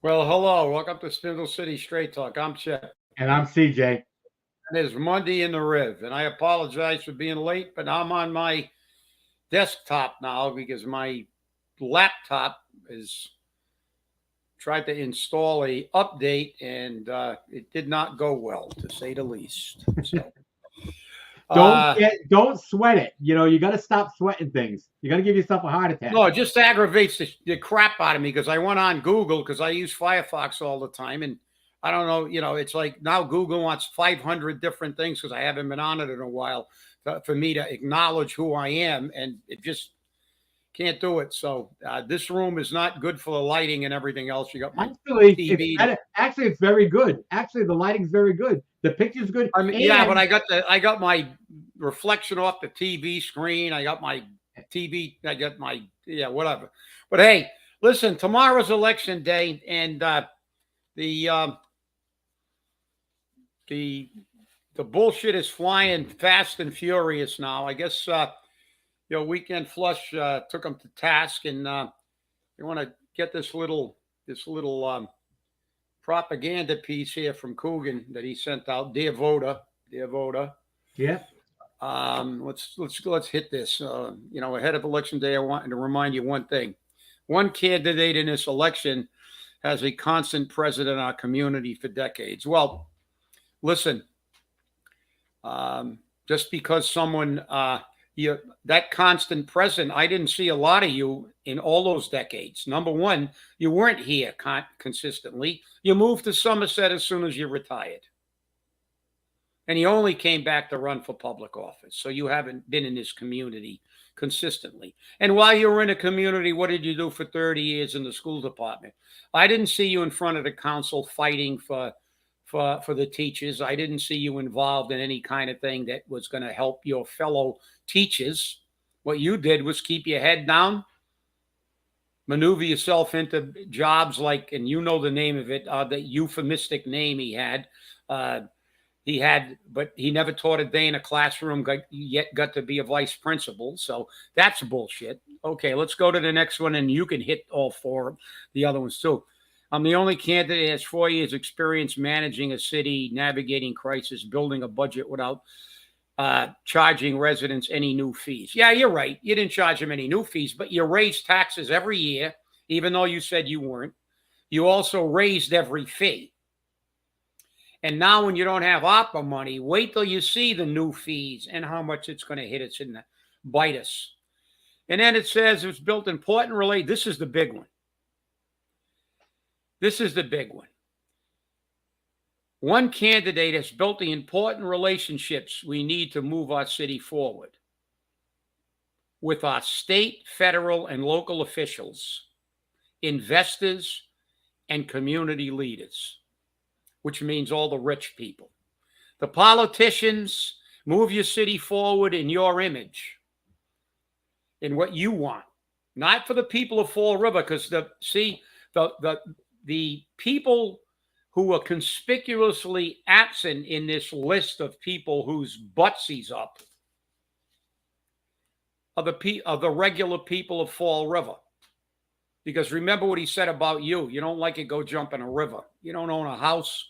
Well, hello. Welcome to Spindle City Straight Talk. I'm Chip. And I'm CJ. And it's Monday in the Riv. And I apologize for being late, but I'm on my desktop now because my laptop is tried to install a update and it did not go well, to say the least. So Don't sweat it. You got to stop sweating things. You got to give yourself a heart attack. no, it just aggravates the crap out of me because I went on Google because I use Firefox all the time. And I don't know, it's like now Google wants 500 different things because I haven't been on it in a while for me to acknowledge who I am. And it just can't do it. So this room is not good for the lighting and everything else. You got my TV. Actually, it's very good. Actually, the lighting's very good. The picture's good. I mean, yeah, but I got my reflection off the TV screen. I got my TV. I got my whatever. But hey, listen, tomorrow's election day, and the bullshit is flying fast and furious now. I guess Weekend Flush took them to task, and they want to get this little propaganda piece here from Coogan that he sent out. Dear voter. Yeah. Let's hit this. Ahead of election day, I wanted to remind you one thing. One candidate in this election has a constant presence in our community for decades. Well, listen. Just because someone that constant present, I didn't see a lot of you in all those decades. Number one, you weren't here consistently. You moved to Somerset as soon as you retired. And you only came back to run for public office. So you haven't been in this community consistently. And while you were in a community, what did you do for 30 years in the school department? I didn't see you in front of the council fighting for the teachers. I didn't see you involved in any kind of thing that was going to help your fellow teachers. What you did was keep your head down, maneuver yourself into jobs like, and you know the name of it, the euphemistic name he had, but he never taught a day in a classroom, yet got to be a vice principal. So that's bullshit. Okay, let's go to the next one, and you can hit all four of the other ones too. I'm the only candidate that has 4 years experience managing a city, navigating crisis, building a budget without charging residents any new fees. Yeah, you're right. You didn't charge them any new fees, but you raised taxes every year, even though you said you weren't. You also raised every fee. And now when you don't have ARPA money, wait till you see the new fees and how much it's going to hit us and bite us. And then it says it's built important relate. This is the big one. This is the big one. One candidate has built the important relationships we need to move our city forward with our state, federal, and local officials, investors, and community leaders, which means all the rich people. The politicians move your city forward in your image, in what you want, not for the people of Fall River, because the people who are conspicuously absent in this list of people whose butts he's up are the regular people of Fall River. Because remember what he said about you. You don't like it, go jump in a river. You don't own a house.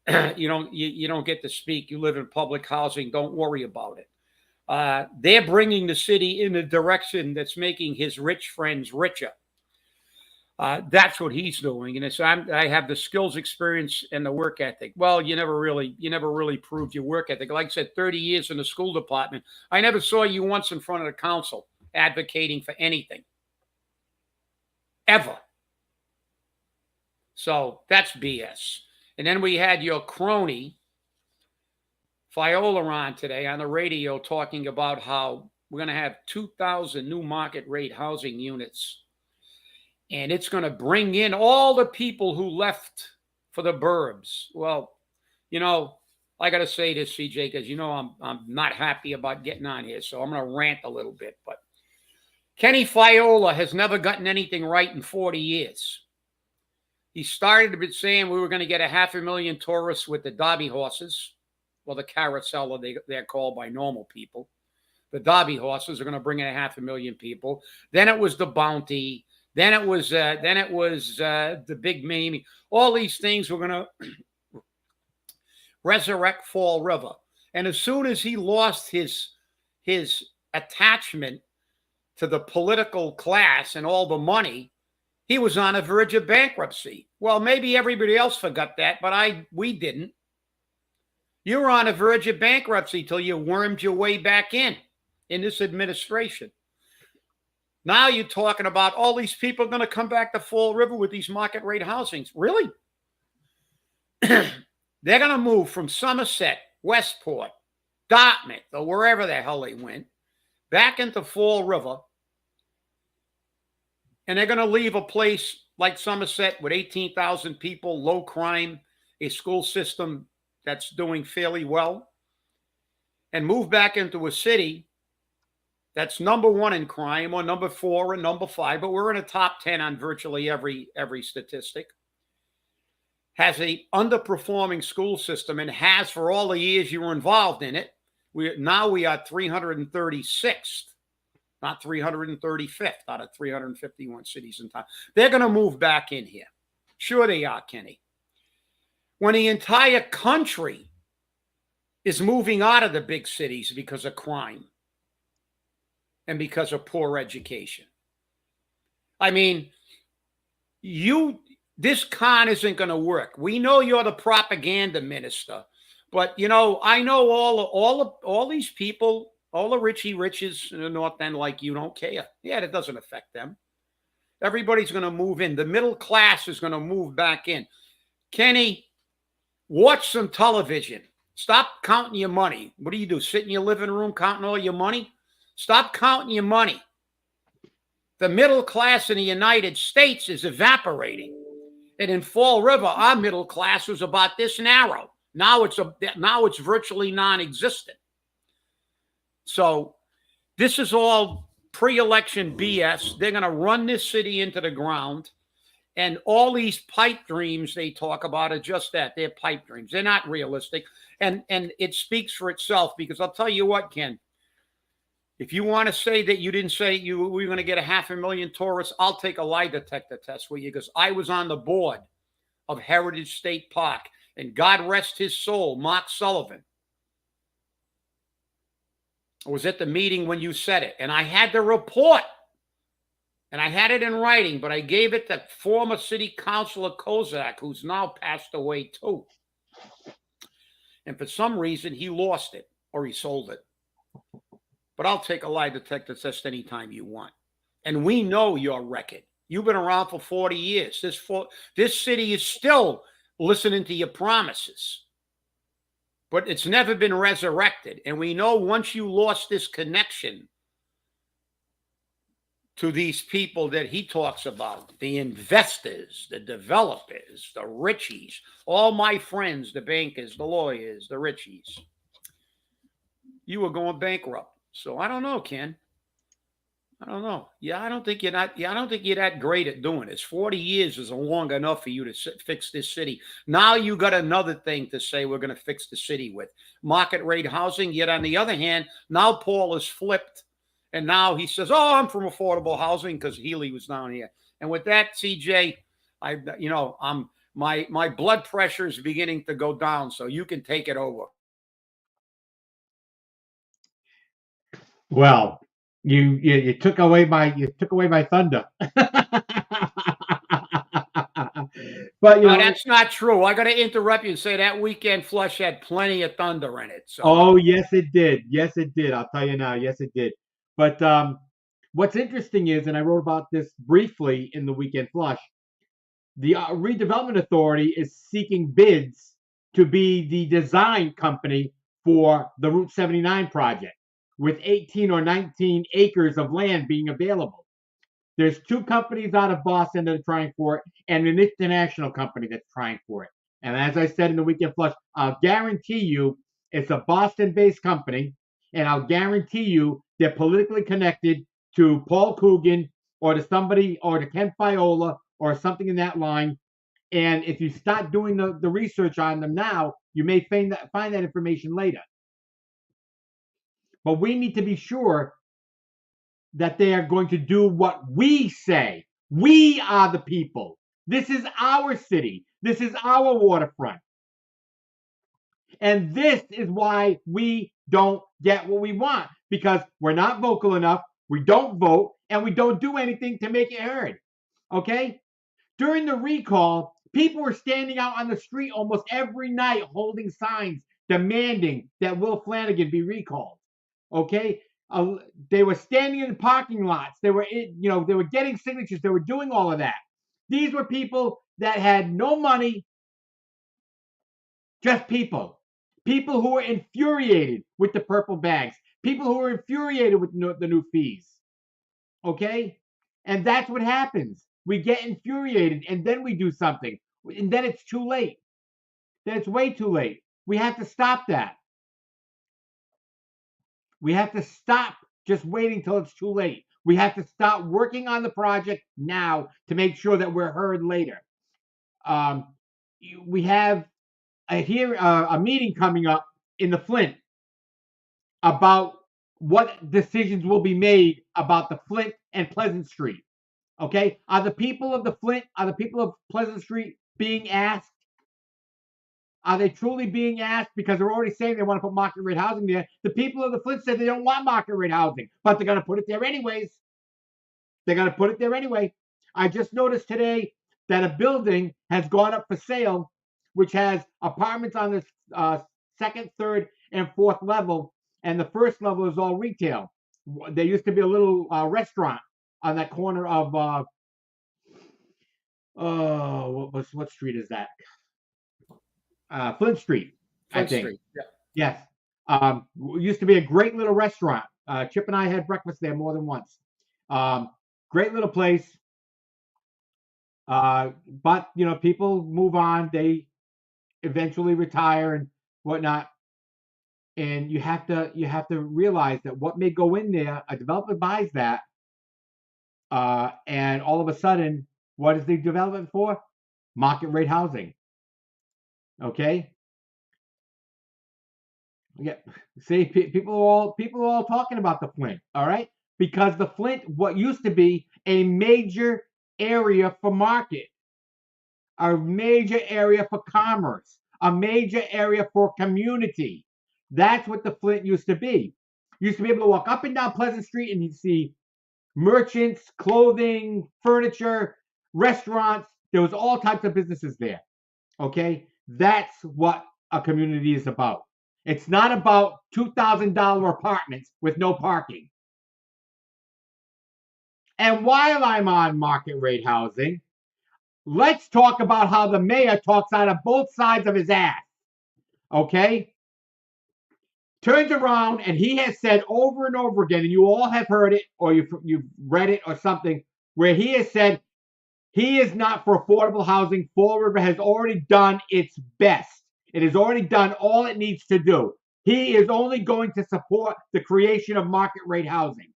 You don't get to speak. You live in public housing. Don't worry about it. They're bringing the city in a direction that's making his rich friends richer. That's what he's doing, and I have the skills, experience, and the work ethic. Well, you never really proved your work ethic. Like I said, 30 years in the school department. I never saw you once in front of the council advocating for anything, ever. So that's BS. And then we had your crony Fiola on today on the radio talking about how we're going to have 2,000 new market rate housing units. And it's going to bring in all the people who left for the burbs. Well, I got to say this, CJ, because I'm not happy about getting on here, so I'm going to rant a little bit. But Kenny Fiola has never gotten anything right in 40 years. He started with saying we were going to get 500,000 tourists with the Derby horses. Well, the carousel, they're called by normal people. The Derby horses are going to bring in 500,000 people. Then it was the bounty. Then it was the big meme. All these things were going to resurrect Fall River. And as soon as he lost his attachment to the political class and all the money, he was on the verge of bankruptcy. Well, maybe everybody else forgot that, but we didn't. You were on the verge of bankruptcy till you wormed your way back in this administration. Now you're talking about all these people are going to come back to Fall River with these market rate housings. Really? They're going to move from Somerset, Westport, Dartmouth, or wherever the hell they went, back into Fall River. And they're going to leave a place like Somerset with 18,000 people, low crime, a school system that's doing fairly well, and move back into a city that's number 1 in crime, or number 4 or number 5, but we're in the top 10 on virtually every statistic, has a underperforming school system, and has for all the years you were involved in it. We are 336th, not 335th out of 351 cities in time. They're going to move back in here. Sure they are, Kenny. When the entire country is moving out of the big cities because of crime and because of poor education. I mean, this con isn't going to work. We know you're the propaganda minister, but I know all these people, all the Richie Riches in the North End like you don't care. Yeah, that doesn't affect them. Everybody's going to move in. The middle class is going to move back in. Kenny, watch some television. Stop counting your money. What do you do? Sit in your living room counting all your money? Stop counting your money. The middle class in the United States is evaporating. And in Fall River, our middle class was about this narrow. Now it's virtually non-existent. So this is all pre-election BS. They're going to run this city into the ground. And all these pipe dreams they talk about are just that. They're pipe dreams. They're not realistic. And it speaks for itself, because I'll tell you what, Ken, if you want to say that you didn't say we were going to get 500,000 tourists, I'll take a lie detector test with you, because I was on the board of Heritage State Park, and God rest his soul, Mark Sullivan. I was at the meeting when you said it, and I had the report, and I had it in writing, but I gave it to former city councilor Kozak, who's now passed away too. And for some reason, he lost it, or he sold it. But I'll take a lie detector test anytime you want. And we know your record. You've been around for 40 years. This city is still listening to your promises. But it's never been resurrected. And we know once you lost this connection to these people that he talks about, the investors, the developers, the richies, all my friends, the bankers, the lawyers, the richies, you were going bankrupt. So I don't know, Ken. I don't know. I don't think you're that great at doing this. 40 years is long enough for you to fix this city. Now you got another thing to say we're going to fix the city with. Market rate housing. Yet on the other hand, now Paul has flipped. And now he says, oh, I'm from affordable housing because Healy was down here. And with that, CJ, my blood pressure is beginning to go down. So you can take it over. Well, you took away my thunder. But no, that's not true. I got to interrupt you and say that weekend flush had plenty of thunder in it. So. Oh, yes, it did. Yes, it did. I'll tell you now. Yes, it did. But what's interesting is, and I wrote about this briefly in the weekend flush, the Redevelopment Authority is seeking bids to be the design company for the Route 79 project, with 18 or 19 acres of land being available. There's 2 companies out of Boston that are trying for it, and an international company that's trying for it. And as I said in the weekend flush, I'll guarantee you it's a Boston-based company, and I'll guarantee you they're politically connected to Paul Coogan or to somebody or to Ken Fiola or something in that line. And if you start doing the research on them now, you may find that information later. But we need to be sure that they are going to do what we say. We are the people. This is our city. This is our waterfront. And this is why we don't get what we want, because we're not vocal enough, we don't vote, and we don't do anything to make it heard. Okay? During the recall, people were standing out on the street almost every night holding signs demanding that Will Flanagan be recalled. Okay? They were standing in the parking lots. They were, they were getting signatures. They were doing all of that. These were people that had no money, just people. People who were infuriated with the purple bags. People who were infuriated with the new fees. Okay? And that's what happens. We get infuriated and then we do something. And then it's too late. Then it's way too late. We have to stop that. We have to stop just waiting till it's too late. We have to start working on the project now to make sure that we're heard later. We have a meeting coming up in the Flint about what decisions will be made about the Flint and Pleasant Street. Okay? Are the people of the Flint, are the people of Pleasant Street being asked? Are they truly being asked? Because they're already saying they want to put market rate housing there. The people of the Flint said they don't want market rate housing, but they're going to put it there anyways. They're going to put it there anyway. I just noticed today that a building has gone up for sale, which has apartments on the second, third, and fourth level, and the first level is all retail. There used to be a little restaurant on that corner of what street is that? Flint Street, Flint I think. Street. Yeah. Yes. Used to be a great little restaurant. Chip and I had breakfast there more than once. Great little place. But people move on. They eventually retire and whatnot. And you have to realize that what may go in there, a developer buys that, and all of a sudden, what is the development for? Market rate housing. Okay. Yeah. See, people are all talking about the Flint. All right, because the Flint, what used to be a major area for market, a major area for commerce, a major area for community. That's what the Flint used to be. You used to be able to walk up and down Pleasant Street and you'd see merchants, clothing, furniture, restaurants. There was all types of businesses there. Okay, that's what a community is about. It's not about $2,000 apartments with no parking. And while I'm on market rate housing, let's talk about how the mayor talks out of both sides of his ass. Okay? Turns around and he has said over and over again, and you all have heard it or you've read it or something, where he has said he is not for affordable housing. Fall River has already done its best. It has already done all it needs to do. He is only going to support the creation of market rate housing.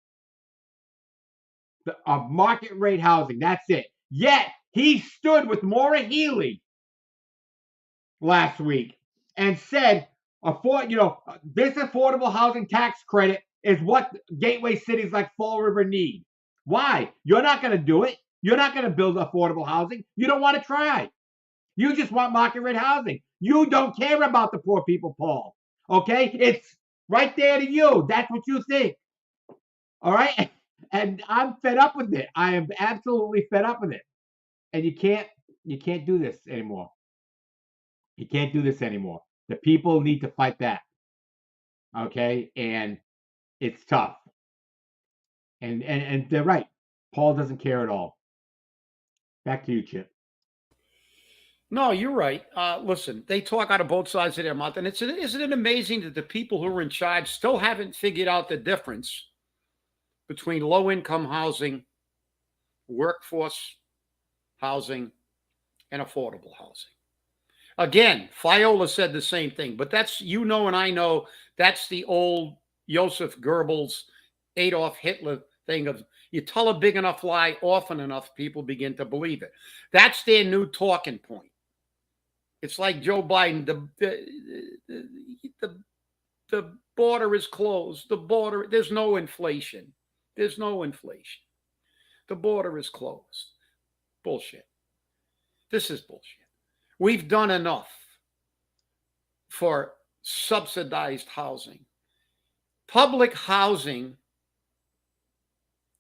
Of market rate housing. That's it. Yet he stood with Maura Healey last week and said, this affordable housing tax credit is what gateway cities like Fall River need. Why? You're not going to do it. You're not going to build affordable housing. You don't want to try. You just want market rate housing. You don't care about the poor people, Paul. Okay? It's right there to you. That's what you think. All right? And I'm fed up with it. I am absolutely fed up with it. And you can't do this anymore. You can't do this anymore. The people need to fight back. Okay? And it's tough. And they're right. Paul doesn't care at all. Back to you, Chip. No, you're right. Listen, they talk out of both sides of their mouth, and isn't it amazing that the people who are in charge still haven't figured out the difference between low-income housing, workforce housing, and affordable housing? Again, Fiola said the same thing, but that's, and I know, that's the old Joseph Goebbels, Adolf Hitler thing of you tell a big enough lie often enough, people begin to believe it. That's their new talking point. It's like Joe Biden, the border is closed. There's no inflation. There's no inflation. The border is closed. Bullshit. This is bullshit. We've done enough for subsidized housing. Public housing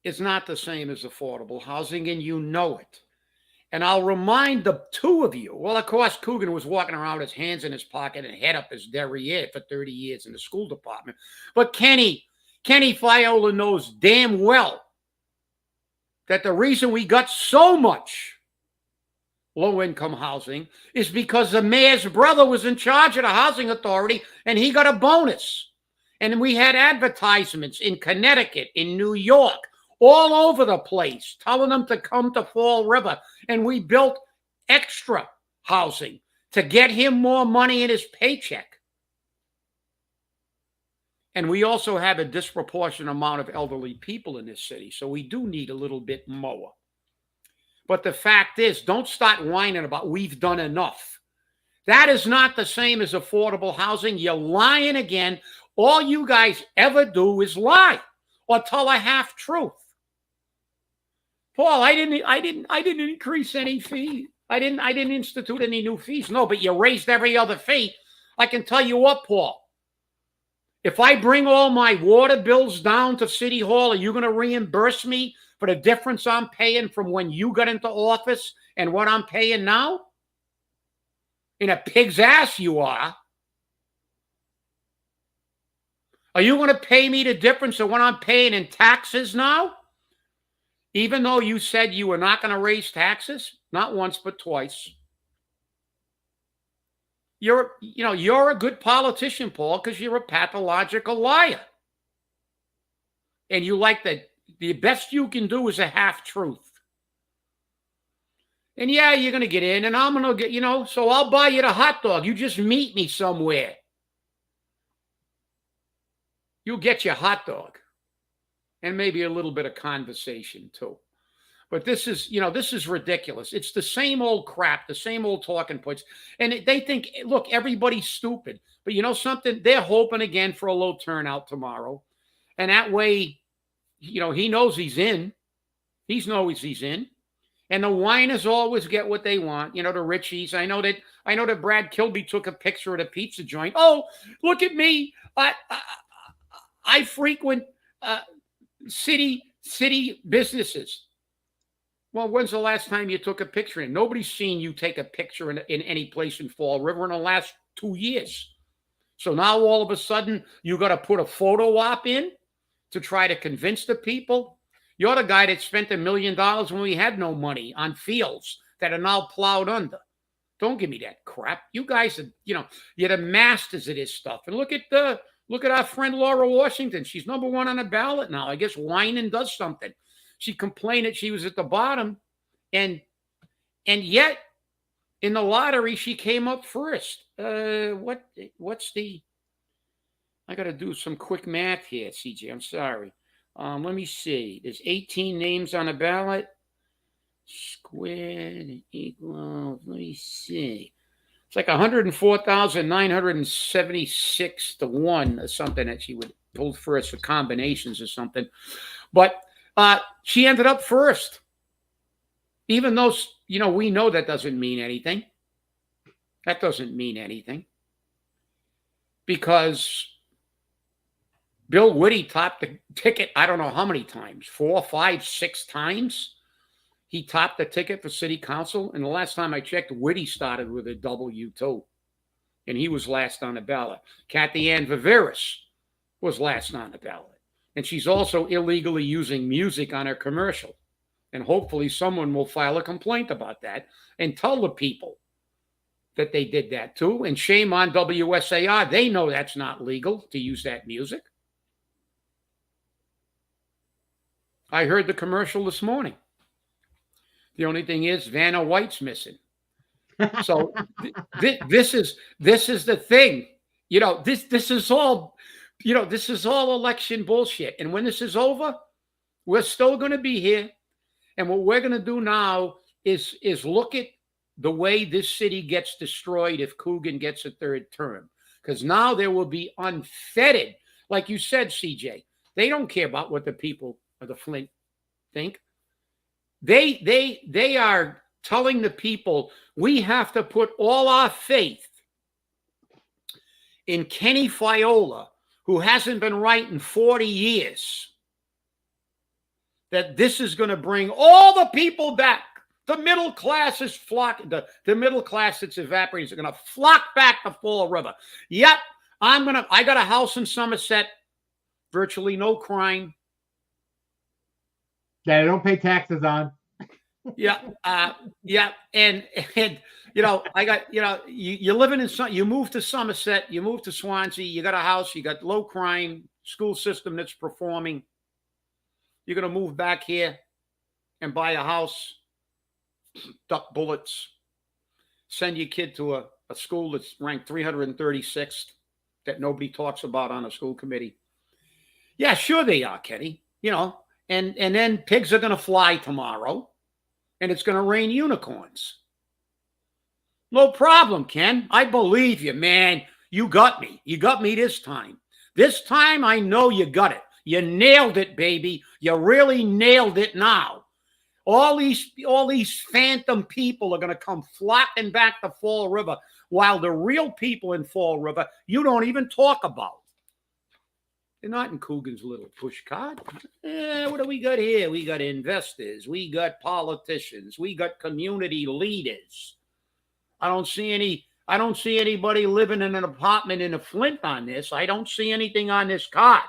is not the same as affordable housing, and you know it. And I'll remind the two of you. Well, of course, Coogan was walking around with his hands in his pocket and head up his derriere for 30 years in the school department. But Kenny Fiola knows damn well that the reason we got so much low-income housing is because the mayor's brother was in charge of the housing authority, and he got a bonus. And we had advertisements in Connecticut, in New York, all over the place, telling them to come to Fall River. And we built extra housing to get him more money in his paycheck. And we also have a disproportionate amount of elderly people in this city. So we do need a little bit more. But the fact is, don't start whining about we've done enough. That is not the same as affordable housing. You're lying again. All you guys ever do is lie or tell a half truth. Paul, I didn't increase any fee. I didn't institute any new fees. No, but you raised every other fee. I can tell you what, Paul. If I bring all my water bills down to City Hall, are you going to reimburse me for the difference I'm paying from when you got into office and what I'm paying now? In a pig's ass you are. Are you going to pay me the difference of what I'm paying in taxes now? Even though you said you were not going to raise taxes, not once but twice. You're a good politician, Paul, because you're a pathological liar. And you like the best you can do is a half truth. And yeah, you're going to get in, and I'm going to get, so I'll buy you the hot dog. You just meet me somewhere. You'll get your hot dog. And maybe a little bit of conversation too. But this is ridiculous. It's the same old crap, the same old talking points. And they think, look, everybody's stupid. But you know something? They're hoping again for a low turnout tomorrow. And that way, he knows he's in. He knows he's in. And the whiners always get what they want. The Richies. I know that Brad Kilby took a picture of the pizza joint. Oh, look at me. I frequent city businesses. Well, when's the last time you took a picture in? Nobody's seen you take a picture in any place in Fall River in the last 2 years. So now all of a sudden you got to put a photo op in to try to convince the people. You're the guy that spent $1 million when we had no money on fields that are now plowed under. Don't give me that crap. You guys are, you're the masters of this stuff. And look at our friend Laura Washington. She's number 1 on the ballot now. I guess whining does something. She complained that she was at the bottom, and yet in the lottery she came up first. What's the? I got to do some quick math here, CJ. I'm sorry. Let me see. There's 18 names on the ballot. Squared equals. Let me see. It's like 104,976 to 1 or something that she would pull first for combinations or something. But she ended up first. Even though, we know that doesn't mean anything. That doesn't mean anything. Because Bill Whitty topped the ticket, I don't know how many times, 4, 5, 6 times. He topped the ticket for city council. And the last time I checked, Whitty started with a W too. And he was last on the ballot. Kathy Ann Viveris was last on the ballot. And she's also illegally using music on her commercial. And hopefully someone will file a complaint about that and tell the people that they did that too. And shame on WSAR. They know that's not legal to use that music. I heard the commercial this morning. The only thing is Vanna White's missing. So this is the thing. This is all, this is all election bullshit. And when this is over, we're still going to be here. And what we're going to do now is look at the way this city gets destroyed if Coogan gets a third term. Because now there will be unfettered, like you said, CJ. They don't care about what the people of the Flint think. They are telling the people we have to put all our faith in Kenny Fiola, who hasn't been right in 40 years, that this is going to bring all the people back. The middle class is the middle class that's evaporating is going to flock back to Fall River. Yep, I got a house in Somerset, virtually no crime. That I don't pay taxes on. Yeah, yeah, and I got you're living in you moved to Somerset, you moved to Swansea, you got a house, you got low crime, school system that's performing. You're gonna move back here and buy a house, duck bullets, send your kid to a school that's ranked 336th that nobody talks about on a school committee. Yeah, sure they are, Kenny. And then pigs are gonna fly tomorrow. And it's going to rain unicorns. No problem, Ken. I believe you, man. You got me. You got me this time. This time I know you got it. You nailed it, baby. You really nailed it now. All these phantom people are going to come flocking back to Fall River, while the real people in Fall River you don't even talk about. They're not in Coogan's little push cart. What do we got here? We got investors. We got politicians. We got community leaders. I don't see anybody living in an apartment in a Flint on this. I don't see anything on this card.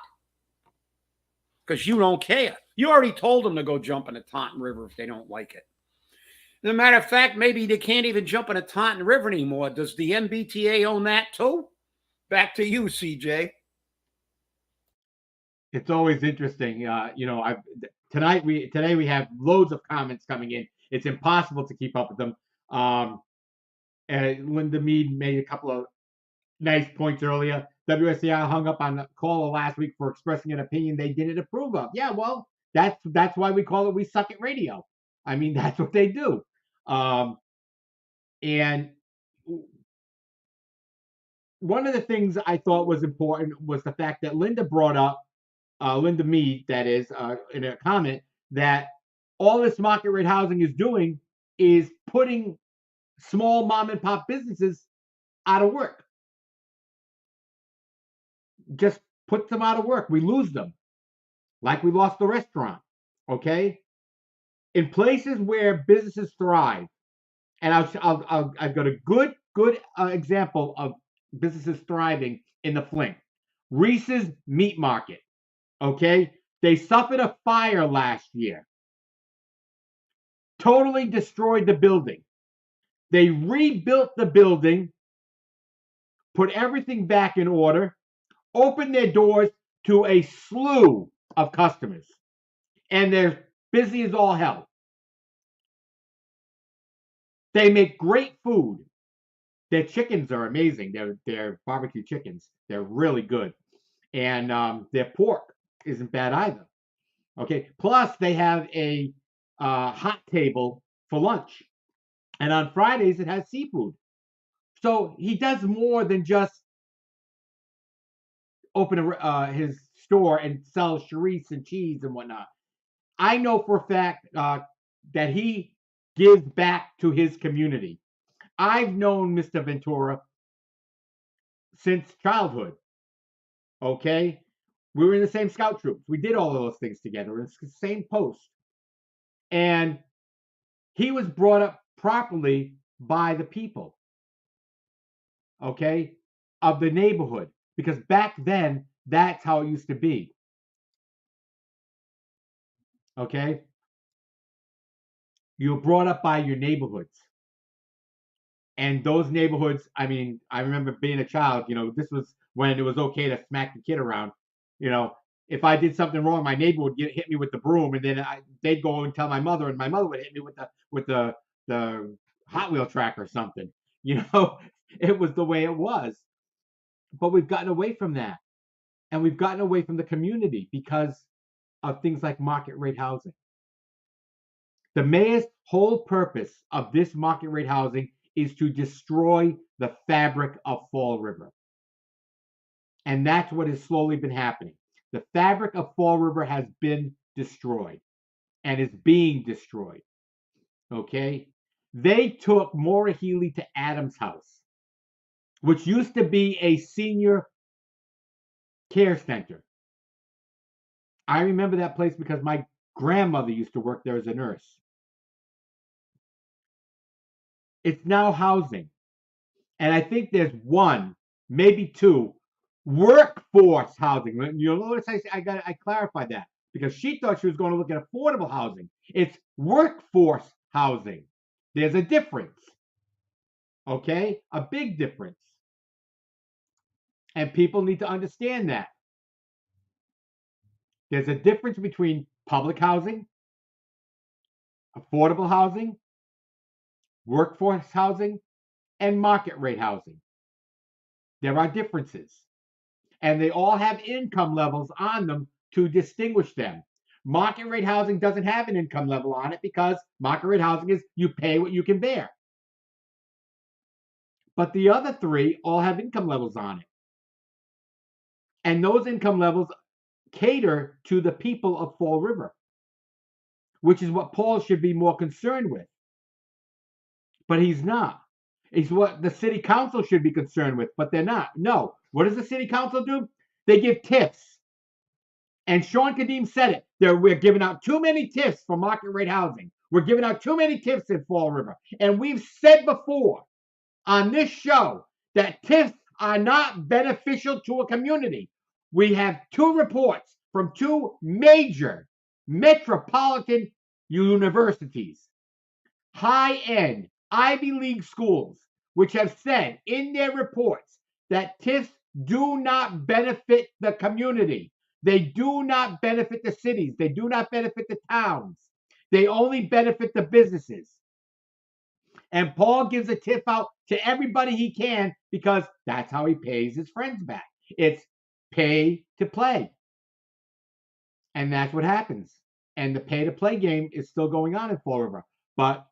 Because you don't care. You already told them to go jump in the Taunton River if they don't like it. As a matter of fact, maybe they can't even jump in the Taunton River anymore. Does the MBTA own that too? Back to you, CJ. It's always interesting. Today we have loads of comments coming in. It's impossible to keep up with them. And Linda Mead made a couple of nice points earlier. WSCI hung up on the caller last week for expressing an opinion they didn't approve of. Yeah, well, that's why we call it We Suck at Radio. I mean, that's what they do. And one of the things I thought was important was the fact that Linda brought up, Linda Mead, that is, in a comment, that all this market rate housing is doing is putting small mom and pop businesses out of work. Just puts them out of work. We lose them, like we lost the restaurant. Okay, in places where businesses thrive, and I've got a good example of businesses thriving in the Flint. Reese's Meat Market. Okay, they suffered a fire last year. Totally destroyed the building. They rebuilt the building, put everything back in order, opened their doors to a slew of customers, and they're busy as all hell. They make great food. Their chickens are amazing. They're barbecue chickens. They're really good, and their pork isn't bad either. Okay. Plus, they have a hot table for lunch, and on Fridays it has seafood. So he does more than just open his store and sell charisse and cheese and whatnot. I know for a fact that he gives back to his community. I've known Mr. Ventura since childhood. Okay, we were in the same scout troops. We did all of those things together. We're in the same post, and he was brought up properly by the people. Okay, of the neighborhood, because back then that's how it used to be. Okay, you were brought up by your neighborhoods. And those neighborhoods, I mean, I remember being a child, this was when it was okay to smack the kid around. If I did something wrong, my neighbor would hit me with the broom, and then they'd go and tell my mother, and my mother would hit me with the Hot Wheel track or something. It was the way it was. But we've gotten away from that, and we've gotten away from the community because of things like market rate housing. The mayor's whole purpose of this market rate housing is to destroy the fabric of Fall River. And that's what has slowly been happening. The fabric of Fall River has been destroyed and is being destroyed. Okay? They took Maura Healey to Adams House, which used to be a senior care center. I remember that place because my grandmother used to work there as a nurse. It's now housing. And I think there's one, maybe two, workforce housing. You'll notice I clarified that because she thought she was going to look at affordable housing. It's workforce housing. There's a difference. Okay? A big difference. And people need to understand that. There's a difference between public housing, affordable housing, workforce housing, and market rate housing. There are differences. And they all have income levels on them to distinguish them. Market rate housing doesn't have an income level on it because market rate housing is you pay what you can bear. But the other three all have income levels on it. And those income levels cater to the people of Fall River, which is what Paul should be more concerned with. But he's not. It's what the city council should be concerned with, but they're not. No. What does the city council do? They give tips. And Sean Kadim said it. We're giving out too many tips for market rate housing. We're giving out too many tips in Fall River. And we've said before on this show that tips are not beneficial to a community. We have two reports from two major metropolitan universities, high-end Ivy League schools, which have said in their reports that tips do not benefit the community. They do not benefit the cities. They do not benefit the towns. They only benefit the businesses. And Paul gives a tip out to everybody he can because that's how he pays his friends back. It's pay to play. And that's what happens. And the pay to play game is still going on in Fall River. But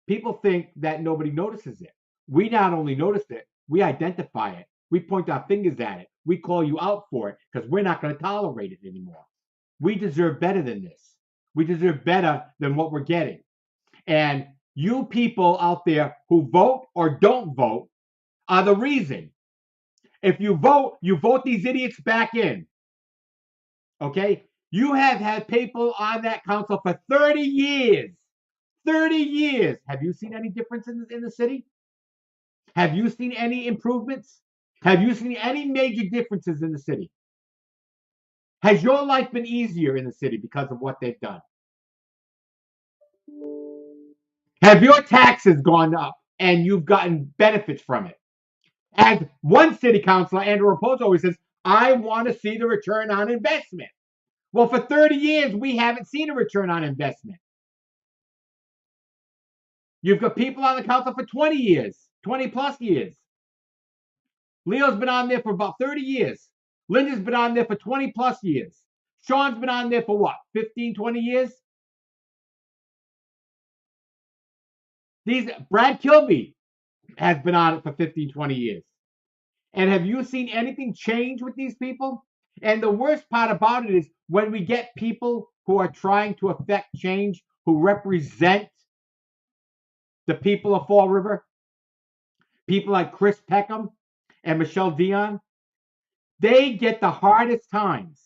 people think that nobody notices it. We not only notice it, we identify it. We point our fingers at it. We call you out for it because we're not going to tolerate it anymore. We deserve better than this. We deserve better than what we're getting. And you people out there who vote or don't vote are the reason. If you vote these idiots back in. Okay? You have had people on that council for 30 years. 30 years. Have you seen any difference in the city? Have you seen any improvements? Have you seen any major differences in the city? Has your life been easier in the city because of what they've done? Have your taxes gone up and you've gotten benefits from it? As one city councilor, Andrew Raposo, always says, I want to see the return on investment. Well, for 30 years, we haven't seen a return on investment. You've got people on the council for 20 years, 20 plus years. Leo's been on there for about 30 years. Linda's been on there for 20 plus years. Sean's been on there for what, 15, 20 years? Brad Kilby has been on it for 15, 20 years. And have you seen anything change with these people? And the worst part about it is when we get people who are trying to affect change, who represent the people of Fall River, people like Chris Peckham and Michelle Dion, they get the hardest times.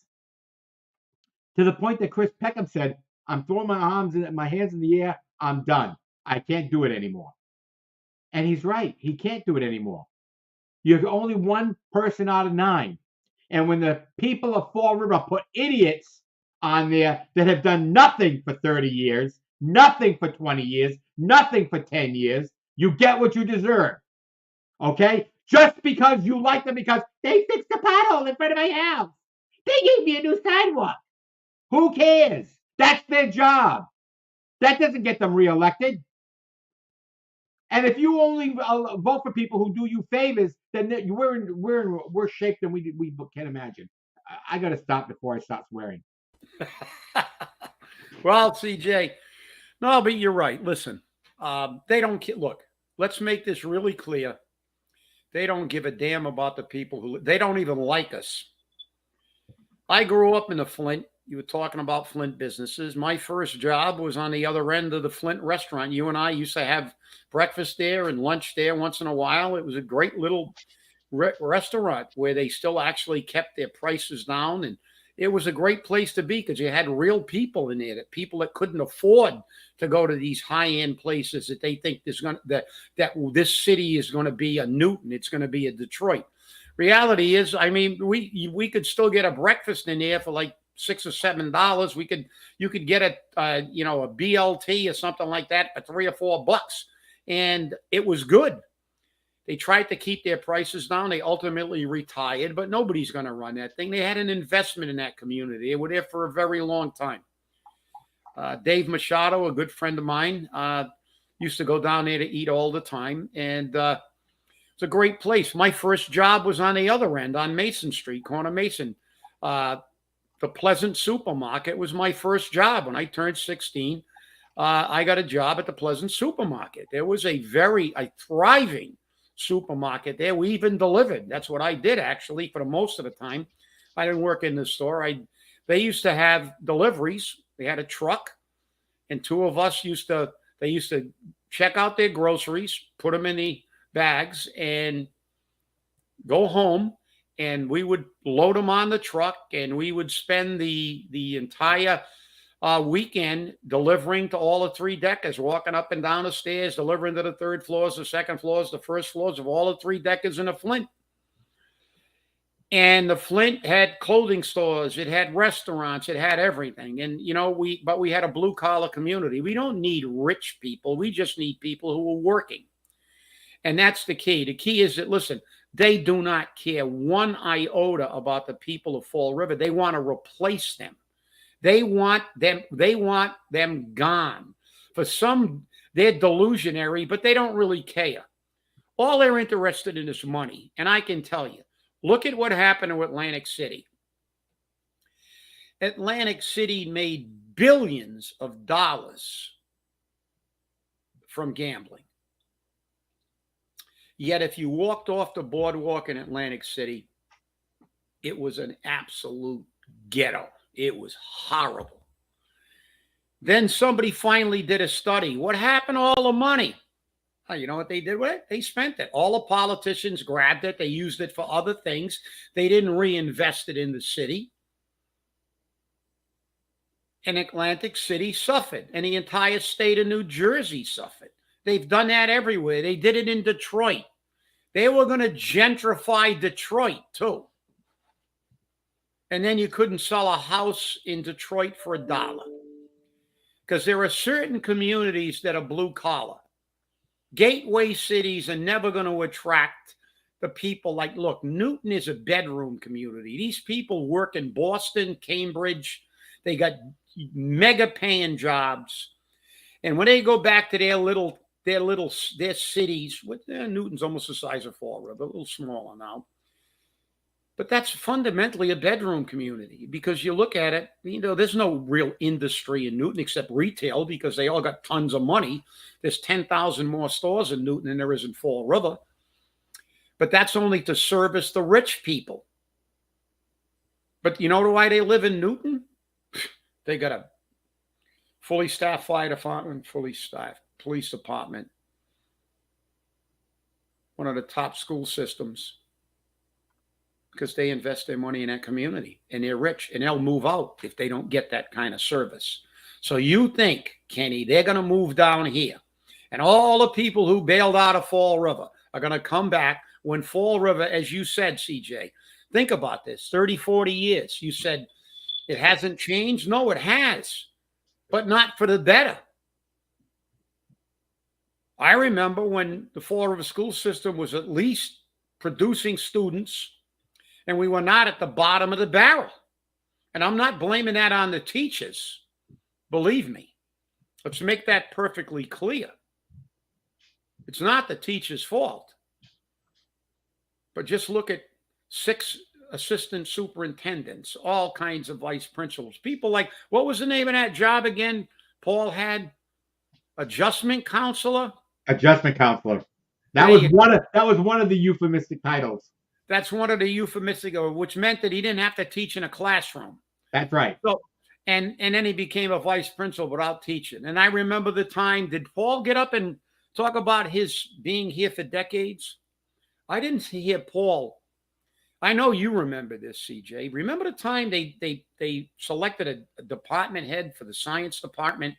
To the point that Chris Peckham said, I'm throwing my hands in the air, I'm done. I can't do it anymore. And he's right. He can't do it anymore. You're only one person out of 9. And when the people of Fall River put idiots on there that have done nothing for 30 years, nothing for 20 years, nothing for 10 years, you get what you deserve. Okay? Just because you like them because they fixed the pothole in front of my house. They gave me a new sidewalk. Who cares? That's their job. That doesn't get them reelected. And if you only vote for people who do you favors, then we're in worse shape than we can imagine. I got to stop before I start swearing. Well, CJ, no, but you're right. Listen, they don't look. Let's make this really clear. They don't give a damn about the people they don't even like us. I grew up in the Flint. you were talking about Flint businesses. My first job was on the other end of the Flint restaurant. You and I used to have breakfast there and lunch there once in a while. It was a great little restaurant where they still actually kept their prices down, and it was a great place to be because you had real people in there, that people that couldn't afford to go to these high-end places that they think there's going to, that this city is going to be a Newton, it's going to be a Detroit. Reality is, I mean, we could still get a breakfast in there for like $6 or $7. You could get a you know, a BLT or something like that for $3 or $4, and it was good. They tried to keep their prices down. They ultimately retired, but nobody's going to run that thing. They had an investment in that community. They were there for a very long time. Dave Machado, a good friend of mine, used to go down there to eat all the time, and it's a great place. My first job was on the other end, on Mason Street, corner Mason. The Pleasant Supermarket was my first job. When I turned 16, I got a job at the Pleasant Supermarket. There was a thriving supermarket there. We even delivered. That's what I did, actually, for the most of the time. I didn't work in the store. They used to have deliveries. They had a truck, and two of us used to check out their groceries, put them in the bags, and go home, and we would load them on the truck, and we would spend the entire weekend delivering to all the three deckers, walking up and down the stairs, delivering to the third floors, the second floors, the first floors of all the three deckers in the Flint. And the Flint had clothing stores, it had restaurants, it had everything. And you know, we had a blue collar community. We don't need rich people. We just need people who are working. And that's the key. The key is that, listen, they do not care one iota about the people of Fall River. They want to replace them. They want them gone. For some, they're delusionary, but they don't really care. All they're interested in is money. And I can tell you, look at what happened to Atlantic City. Atlantic City made billions of dollars from gambling. Yet if you walked off the boardwalk in Atlantic City, it was an absolute ghetto. It was horrible. Then somebody finally did a study. What happened to all the money? Oh, you know what they did with it? They spent it. All the politicians grabbed it. They used it for other things. They didn't reinvest it in the city. And Atlantic City suffered. And the entire state of New Jersey suffered. They've done that everywhere. They did it in Detroit. They were going to gentrify Detroit, too. And then you couldn't sell a house in Detroit for $1. Because there are certain communities that are blue collar. Gateway cities are never going to attract the people. Like, look, Newton is a bedroom community. These people work in Boston, Cambridge. They got mega paying jobs. And when they go back to their cities, Newton's almost the size of Fall River, a little smaller now. But that's fundamentally a bedroom community, because you look at it, you know, there's no real industry in Newton except retail, because they all got tons of money. There's 10,000 more stores in Newton than there is in Fall River. But that's only to service the rich people. But you know why they live in Newton? They got a fully staffed fire department, fully staffed police department, one of the top school systems, because they invest their money in that community, and they're rich, and they'll move out if they don't get that kind of service. So you think, Kenny, they're going to move down here, and all the people who bailed out of Fall River are going to come back when Fall River, as you said, CJ, think about this, 30, 40 years. You said it hasn't changed. No, it has, but not for the better. I remember when the Fall River school system was at least producing students, and we were not at the bottom of the barrel. And I'm not blaming that on the teachers. Believe me. Let's make that perfectly clear. It's not the teacher's fault. But just look at 6 assistant superintendents, all kinds of vice principals. People like, what was the name of that job again Paul had? Adjustment counselor? Adjustment counselor. That was one of the euphemistic titles. That's one of the euphemistic, which meant that he didn't have to teach in a classroom. That's right. And then he became a vice principal without teaching. And I remember the time, did Paul get up and talk about his being here for decades? I didn't hear Paul. I know you remember this, CJ. Remember the time they selected a department head for the science department?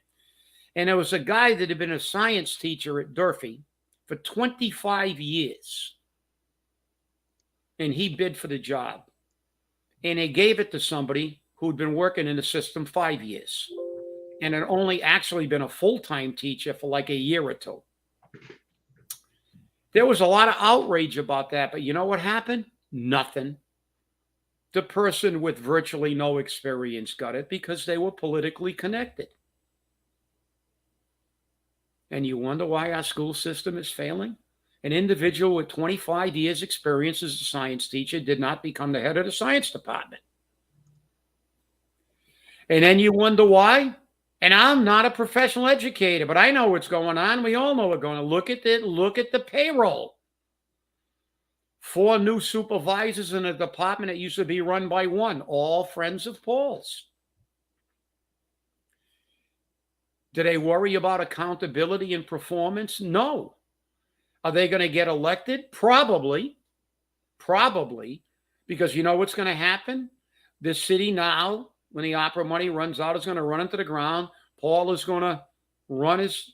And there was a guy that had been a science teacher at Durfee for 25 years. And he bid for the job. And they gave it to somebody who'd been working in the system 5 years and had only actually been a full-time teacher for like a year or two. There was a lot of outrage about that, but you know what happened? Nothing. The person with virtually no experience got it because they were politically connected. And you wonder why our school system is failing? An individual with 25 years experience as a science teacher did not become the head of the science department. And then you wonder why. And I'm not a professional educator, but I know what's going on. We all know what's going on. Look at the payroll. 4 new supervisors in a department that used to be run by 1, all friends of Paul's. Do they worry about accountability and performance? No. Are they going to get elected? Probably. Probably. Because you know what's going to happen? This city now, when the opera money runs out, is going to run into the ground. Paul is going to run his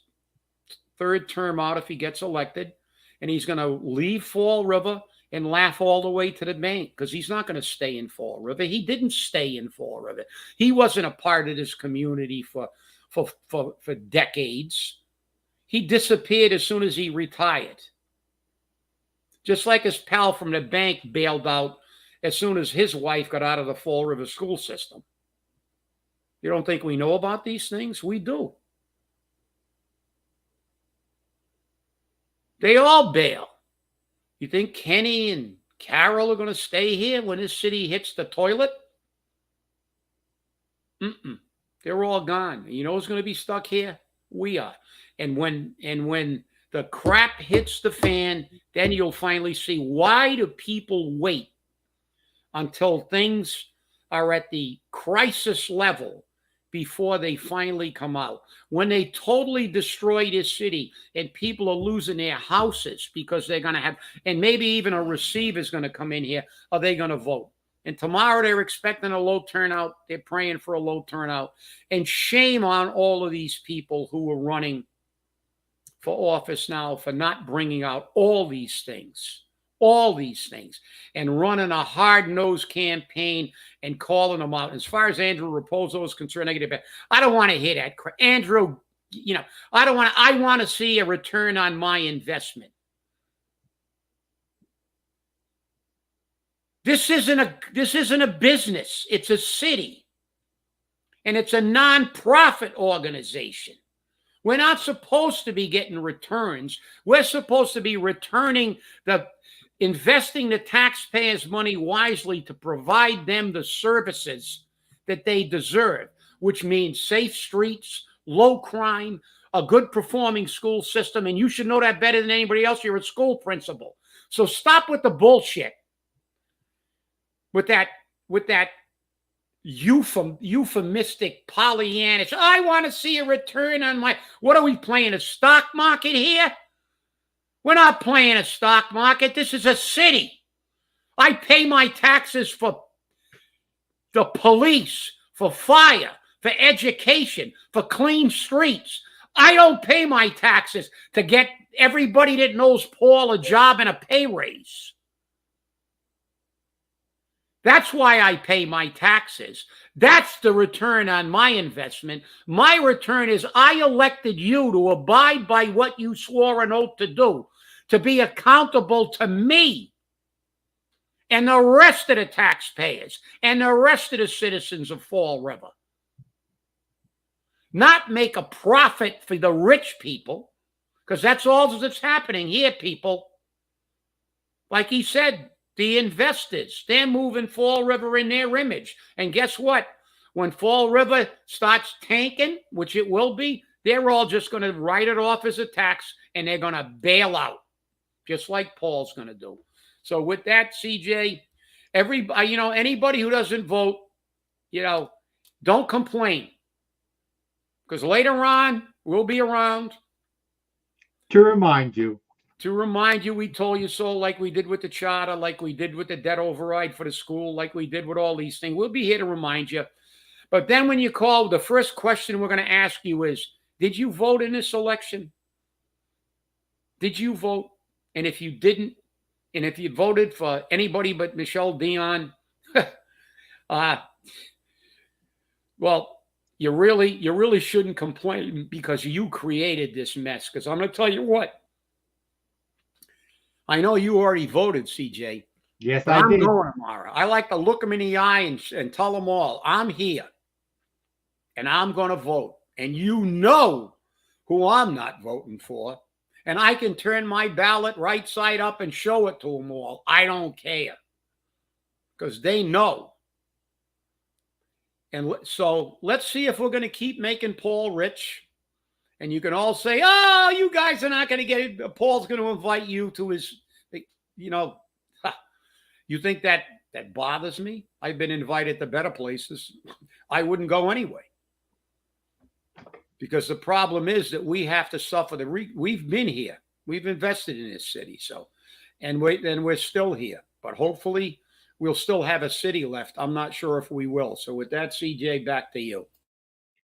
3rd term out if he gets elected. And he's going to leave Fall River and laugh all the way to the bank because he's not going to stay in Fall River. He didn't stay in Fall River. He wasn't a part of this community for decades. He disappeared as soon as he retired. Just like his pal from the bank bailed out as soon as his wife got out of the Fall River school system. You don't think we know about these things? We do. They all bail. You think Kenny and Carol are going to stay here when this city hits the toilet? They're all gone. You know who's going to be stuck here? We are. And when the crap hits the fan, then you'll finally see, why do people wait until things are at the crisis level before they finally come out? When they totally destroy this city and people are losing their houses because they're going to have, and maybe even a receiver is going to come in here, are they going to vote? And tomorrow they're expecting a low turnout. They're praying for a low turnout. And shame on all of these people who are running for office now for not bringing out all these things, and running a hard-nosed campaign and calling them out. As far as Andrew Raposo is concerned, I don't want to hear that. Andrew, I want to see a return on my investment. This isn't a business. It's a city. And it's a nonprofit organization. We're not supposed to be getting returns. We're supposed to be investing the taxpayers' money wisely to provide them the services that they deserve, which means safe streets, low crime, a good performing school system. And you should know that better than anybody else. You're a school principal. So stop with the bullshit. With that euphemistic Pollyannish, I want to see a return on my, what are we playing, a stock market here? We're not playing a stock market. This is a city. I pay my taxes for the police, for fire, for education, for clean streets. I don't pay my taxes to get everybody that knows Paul a job and a pay raise. That's why I pay my taxes. That's the return on my investment. My return is I elected you to abide by what you swore an oath to do, to be accountable to me and the rest of the taxpayers and the rest of the citizens of Fall River. Not make a profit for the rich people, because that's all that's happening here, people. Like he said, the investors, they're moving Fall River in their image. And guess what? When Fall River starts tanking, which it will be, they're all just going to write it off as a tax and they're going to bail out, just like Paul's going to do. So with that, CJ, anybody who doesn't vote, Don't complain, because later on we'll be around To remind you. to remind you we told you so, like we did with the charter, like we did with the debt override for the school, like we did with all these things. We'll be here to remind you. But then when you call, the first question we're going to ask you is, did you vote in this election? Did you vote? And if you didn't, and if you voted for anybody but Michelle Dion, uh, well, you really shouldn't complain, because you created this mess. Because I'm going to tell you what, I know you already voted, CJ, Yes, but I I'm did. going tomorrow. I like to look them in the eye and tell them all, I'm here and I'm going to vote. And you know who I'm not voting for. And I can turn my ballot right side up and show it to them all. I don't care, because they know. And so let's see if we're going to keep making Paul rich. And you can all say, oh, you guys are not going to get it. Paul's going to invite you to his, you know, you think that bothers me? I've been invited to better places. I wouldn't go anyway. Because the problem is that we have to suffer we've been here. We've invested in this city. So, and we're still here. But hopefully we'll still have a city left. I'm not sure if we will. So with that, CJ, back to you.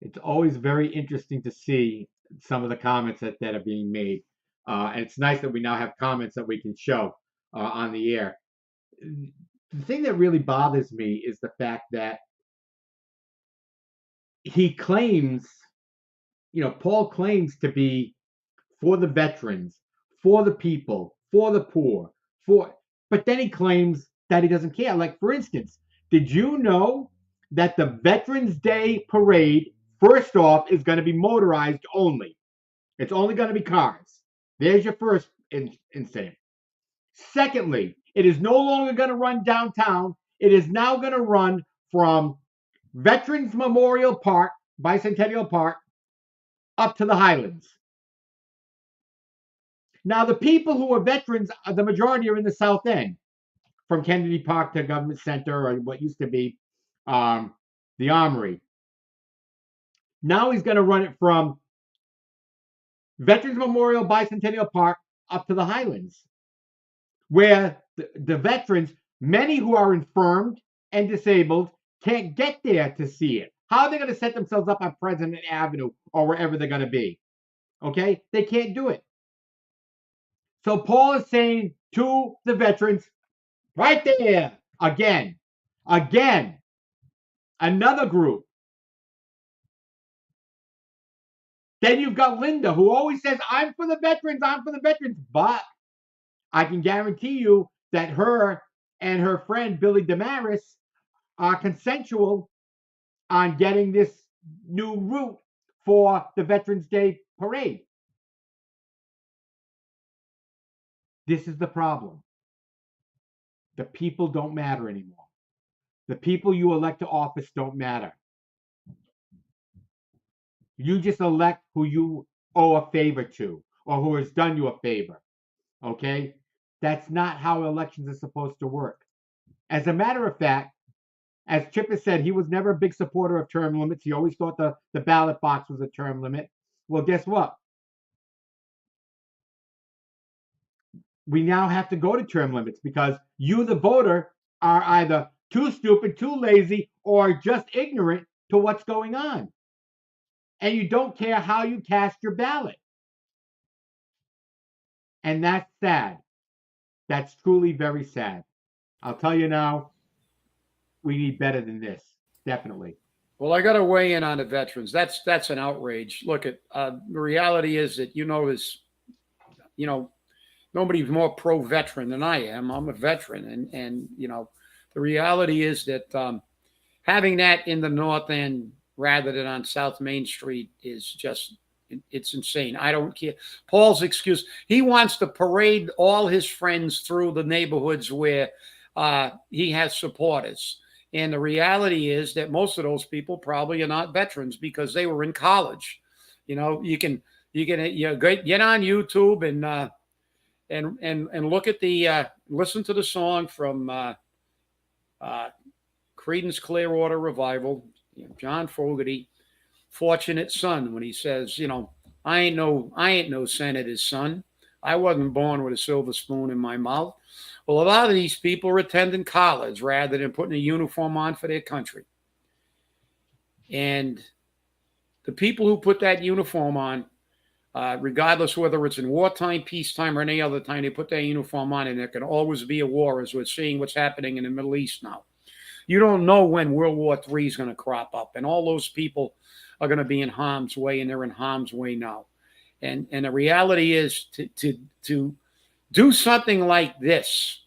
It's always very interesting to see some of the comments that are being made. And it's nice that we now have comments that we can show on the air. The thing that really bothers me is the fact that he claims, Paul claims to be for the veterans, for the people, for the poor, but then he claims that he doesn't care. Like, for instance, did you know that the Veterans Day parade, first off, is going to be motorized only? It's only going to be cars. There's your first incident. Secondly, it is no longer going to run downtown. It is now going to run from Veterans Memorial Park, Bicentennial Park, up to the Highlands. Now, the people who are veterans, the majority are in the South End, from Kennedy Park to Government Center, or what used to be the Armory. Now he's going to run it from Veterans Memorial, Bicentennial Park, up to the Highlands, where the veterans, many who are infirmed and disabled, can't get there to see it. How are they going to set themselves up on President Avenue or wherever they're going to be? Okay? They can't do it. So Paul is saying to the veterans, right there, again, another group. Then you've got Linda, who always says, I'm for the veterans, But I can guarantee you that her and her friend Billy Damaris are consensual on getting this new route for the Veterans Day parade. This is the problem. The people don't matter anymore. The people you elect to office don't matter. You just elect who you owe a favor to, or who has done you a favor. Okay? That's not how elections are supposed to work. As a matter of fact, as Chip has said, he was never a big supporter of term limits. He always thought the ballot box was a term limit. Well, guess what? We now have to go to term limits because you, the voter, are either too stupid, too lazy, or just ignorant to what's going on. And you don't care how you cast your ballot. And that's sad. That's truly very sad. I'll tell you now, we need better than this. Definitely. Well, I got to weigh in on the veterans. That's an outrage. Look, at the reality is that nobody's more pro-veteran than I am. I'm a veteran, and the reality is that having that in the North End rather than on South Main Street is just, it's insane. I don't care. Paul's excuse, he wants to parade all his friends through the neighborhoods where he has supporters. And the reality is that most of those people probably are not veterans because they were in college. You can get on YouTube and look at listen to the song from Creedence Clearwater Revival, John Fogerty, fortunate son, when he says, I ain't no senator's son. I wasn't born with a silver spoon in my mouth. Well, a lot of these people are attending college rather than putting a uniform on for their country. And the people who put that uniform on, regardless whether it's in wartime, peacetime, or any other time, they put that uniform on, and there can always be a war, as we're seeing what's happening in the Middle East now. You don't know when World War III is going to crop up, and all those people are going to be in harm's way, and they're in harm's way now. And the reality is to do something like this.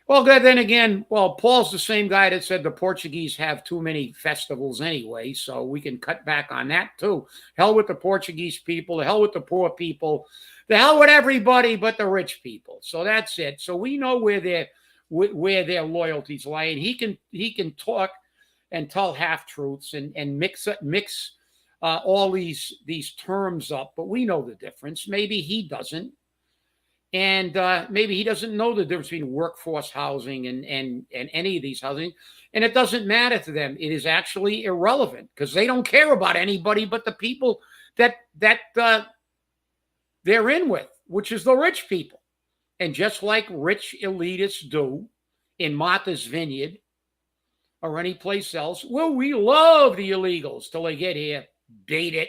Well, then again, Paul's the same guy that said the Portuguese have too many festivals anyway, so we can cut back on that too. Hell with the Portuguese people, the hell with the poor people, the hell with everybody but the rich people. So that's it. So we know where their loyalties lie, and he can talk and tell half truths and mix all these terms up, but we know the difference. Maybe he doesn't. And maybe he doesn't know the difference between workforce housing and any of these housing. And it doesn't matter to them. It is actually irrelevant because they don't care about anybody but the people that they're in with, which is the rich people. And just like rich elitists do in Martha's Vineyard or any place else, well, we love the illegals till they get here, bait it.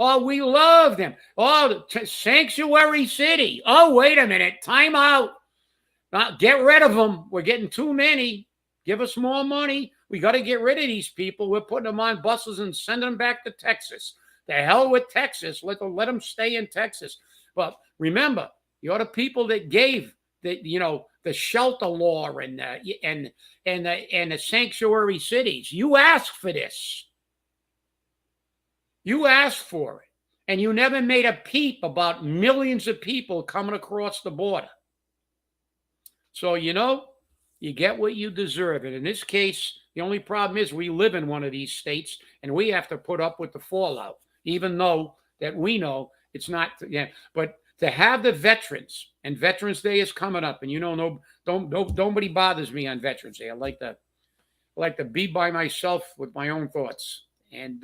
Oh, we love them. Oh, sanctuary city. Oh, wait a minute. Time out. Get rid of them. We're getting too many. Give us more money. We got to get rid of these people. We're putting them on buses and sending them back to Texas. The hell with Texas. Let them stay in Texas. But remember, you're the people that gave the shelter law and the sanctuary cities. You asked for this. You asked for it, and you never made a peep about millions of people coming across the border. So, you get what you deserve. And in this case, the only problem is we live in one of these states, and we have to put up with the fallout, even though that we know it's not. Yeah, but to have the veterans, and Veterans Day is coming up, and nobody bothers me on Veterans Day. I like to be by myself with my own thoughts, and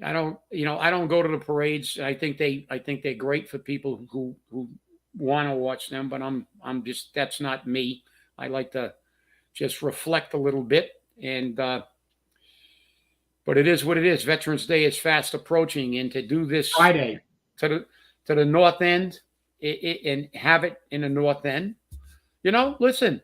I don't go to the parades. I think they're great for people who want to watch them, but that's not me. I like to just reflect a little bit, and but it is what it is. Veterans Day is fast approaching, and to do this Friday to the North End and have it in the North End, listen.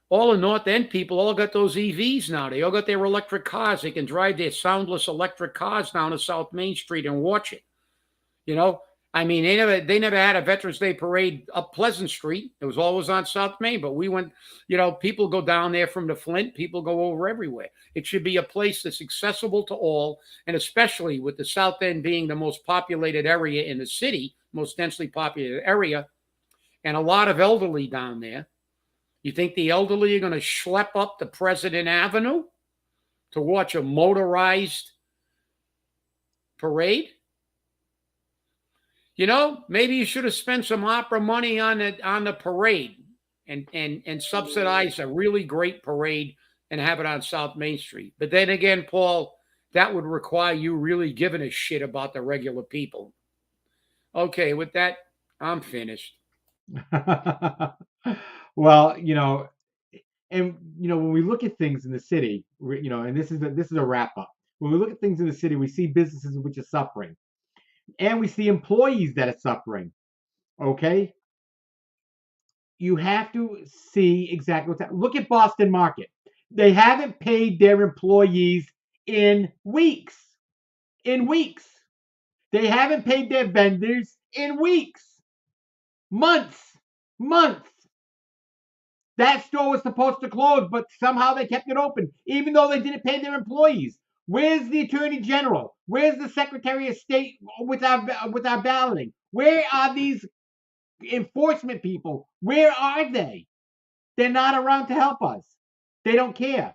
All the North End people all got those EVs now. They all got their electric cars. They can drive their soundless electric cars down to South Main Street and watch it. I mean, they never had a Veterans Day parade up Pleasant Street. It was always on South Main. But we went, people go down there from the Flint. People go over everywhere. It should be a place that's accessible to all, and especially with the South End being the most populated area in the city, most densely populated area, and a lot of elderly down there. You think the elderly are going to schlep up the President Avenue to watch a motorized parade? Maybe you should have spent some opera money on the parade and subsidize a really great parade and have it on South Main Street. But then again, Paul, that would require you really giving a shit about the regular people. Okay, with that, I'm finished. Well, and when we look at things in the city, and this is a wrap up. When we look at things in the city, we see businesses which are suffering, and we see employees that are suffering. Okay, you have to see exactly what's happening. Look at Boston Market. They haven't paid their employees in weeks. In weeks, they haven't paid their vendors in weeks, months. That store was supposed to close, but somehow they kept it open, even though they didn't pay their employees. Where's the Attorney General? Where's the Secretary of State with our balloting? Where are these enforcement people? Where are they? They're not around to help us. They don't care.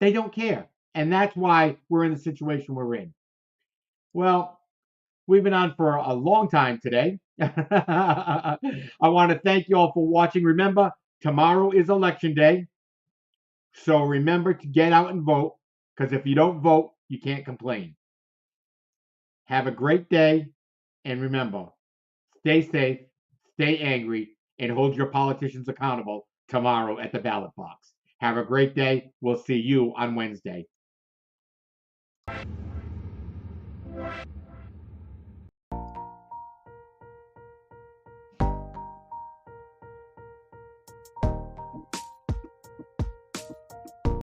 They don't care. And that's why we're in the situation we're in. Well, we've been on for a long time today. I want to thank you all for watching. Remember, tomorrow is Election Day. So remember to get out and vote, because if you don't vote, you can't complain. Have a great day, and remember, stay safe, stay angry, and hold your politicians accountable tomorrow at the ballot box. Have a great day. We'll see you on Wednesday.